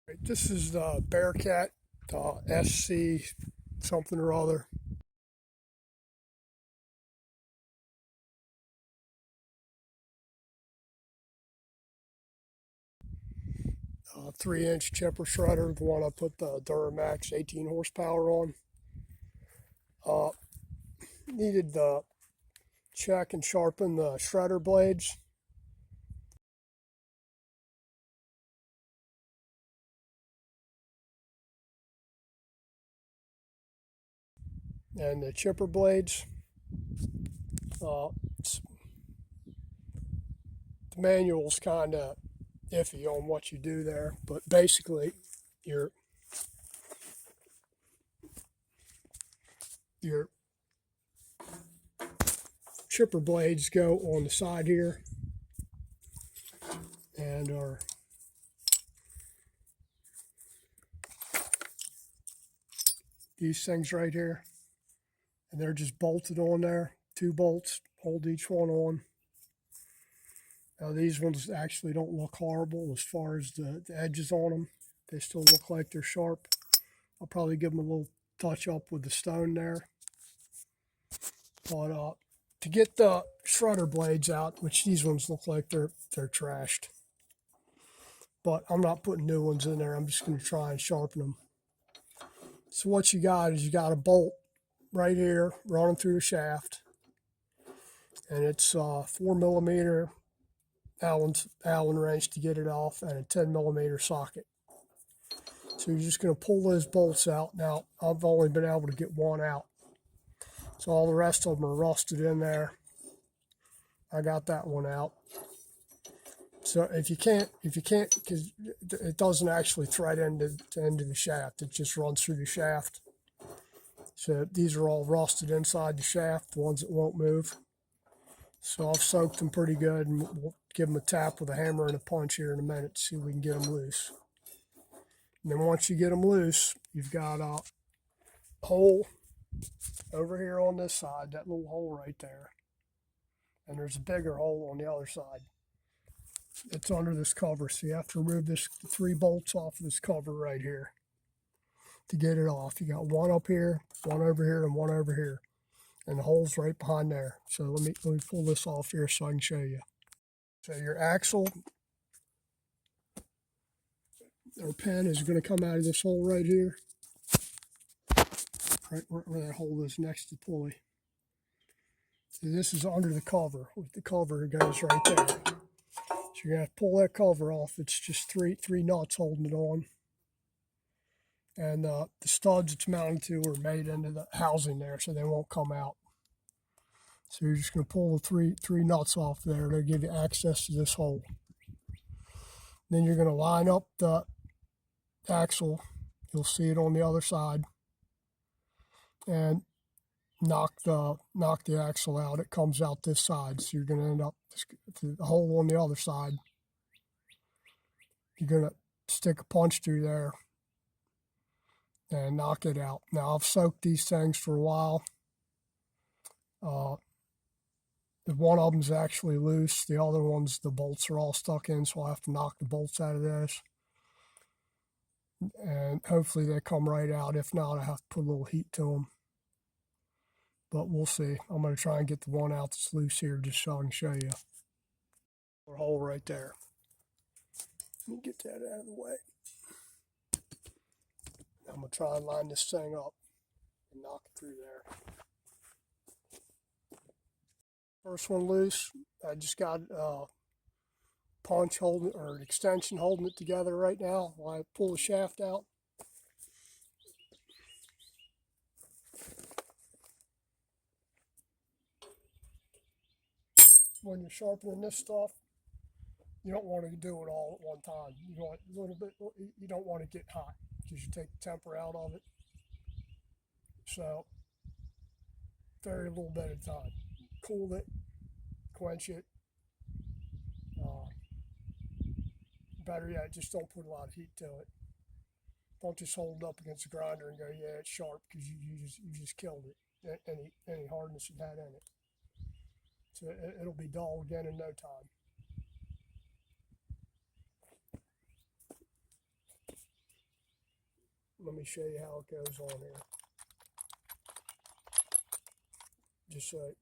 This is the Bearcat SC something or other. 3-inch chipper shredder, the one I put the Duramax 18 horsepower on. Needed to check and sharpen the shredder blades. And the chipper blades. The manual's kind of iffy on what you do there, but basically your chipper blades go on the side here and are these things right here, and they're just bolted on there. 2 bolts hold each one on. Now these ones actually don't look horrible as far as the edges on them. They still look like they're sharp. I'll probably give them a little touch up with the stone there. But to get the shredder blades out, which these ones look like they're trashed, but I'm not putting new ones in there. I'm just going to try and sharpen them. So what you got is you got a bolt right here running through the shaft, and it's 4mm Allen wrench to get it off, and a 10mm socket. So you're just going to pull those bolts out. Now I've only been able to get one out, so all the rest of them are rusted in there. I got that one out. So if you can't, because it doesn't actually thread into the shaft, it just runs through the shaft. So these are all rusted inside the shaft, the ones that won't move. So I've soaked them pretty good, and we'll give them a tap with a hammer and a punch here in a minute to see if we can get them loose. And then once you get them loose, you've got a hole over here on this side, that little hole right there. And there's a bigger hole on the other side. It's under this cover, so you have to remove the 3 bolts off of this cover right here to get it off. You got one up here, one over here, and one over here. And the hole's right behind there. So let me pull this off here so I can show you. So your axle or pin is going to come out of this hole right here, right where that hole is next to the pulley. So this is under the cover. The cover goes right there. So you're going to have to pull that cover off. It's just three nuts holding it on. And the studs it's mounted to are made into the housing there, so they won't come out. So you're just going to pull the three nuts off there to give you access to this hole. Then you're going to line up the axle. You'll see it on the other side, and knock the axle out. It comes out this side, so you're going to end up the hole on the other side. You're going to stick a punch through there and knock it out. Now I've soaked these things for a while. One of them's actually loose. The other ones, the bolts are all stuck in, so I'll have to knock the bolts out of this. And hopefully they come right out. If not, I have to put a little heat to them. But we'll see. I'm going to try and get the one out that's loose here just so I can show you. A hole right there. Let me get that out of the way. I'm going to try and line this thing up and knock it through there. First one loose. I just got a punch holding, or an extension holding it together right now while I pull the shaft out. When you're sharpening this stuff, you don't want to do it all at one time. You want a little bit. You don't want to get hot because you take the temper out of it. So very little bit at a time. Cool it, quench it. Better yet, just don't put a lot of heat to it. Don't just hold it up against the grinder and go, yeah, it's sharp, because you just killed it. Any hardness it had in it. So it'll be dull again in no time. let me show you how it goes on here. Just so it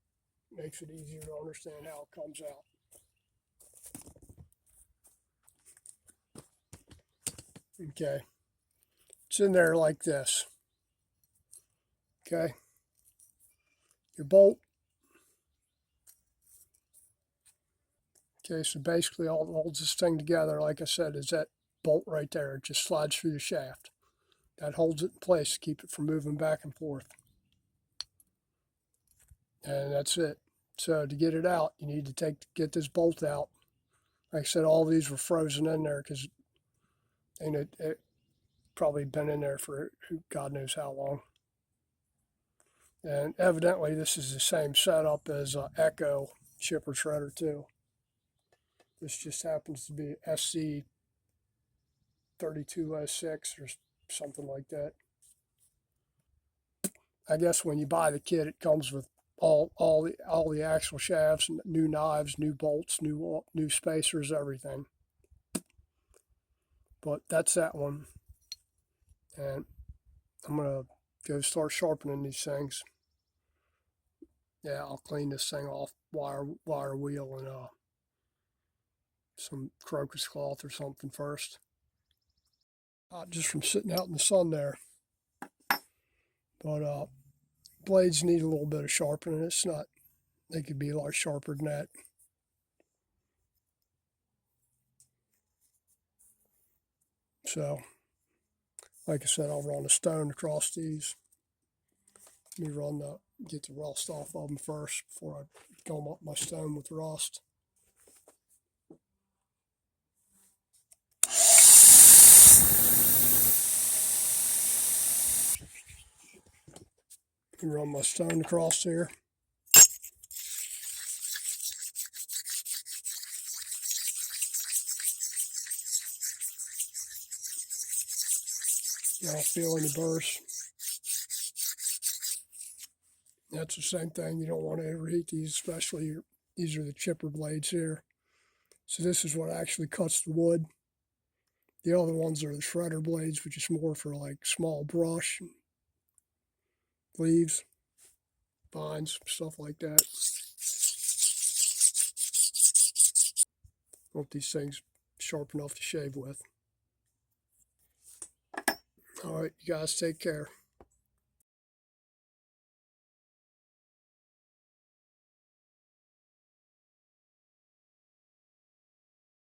makes it easier to understand how it comes out. Okay. It's in there like this. Okay. Your bolt. Okay, so basically all that holds this thing together, like I said, is that bolt right there. It just slides through the shaft. That holds it in place to keep it from moving back and forth. And that's it. So to get it out, you need to get this bolt out. Like I said, all these were frozen in there because it probably been in there for God knows how long. And evidently this is the same setup as Echo chipper shredder too. This just happens to be SC3206 or something like that. I guess when you buy the kit, it comes with all the actual shafts, new knives, new bolts, new spacers, everything. But that's that one, and I'm gonna go start sharpening these things. Yeah, I'll clean this thing off, wire wheel, and some crocus cloth or something first. Just from sitting out in the sun there. But blades need a little bit of sharpening. It's not, they could be a lot sharper than that. So, like I said, I'll run a stone across these. Let me get the rust off of them first before I gum up my stone with rust. Run my stone across here. You don't feel any burrs. That's the same thing. You don't want to overheat these, especially these are the chipper blades here. So this is what actually cuts the wood. The other ones are the shredder blades, which is more for like small brush, leaves, vines, stuff like that. Want these things sharp enough to shave with. All right, you guys take care.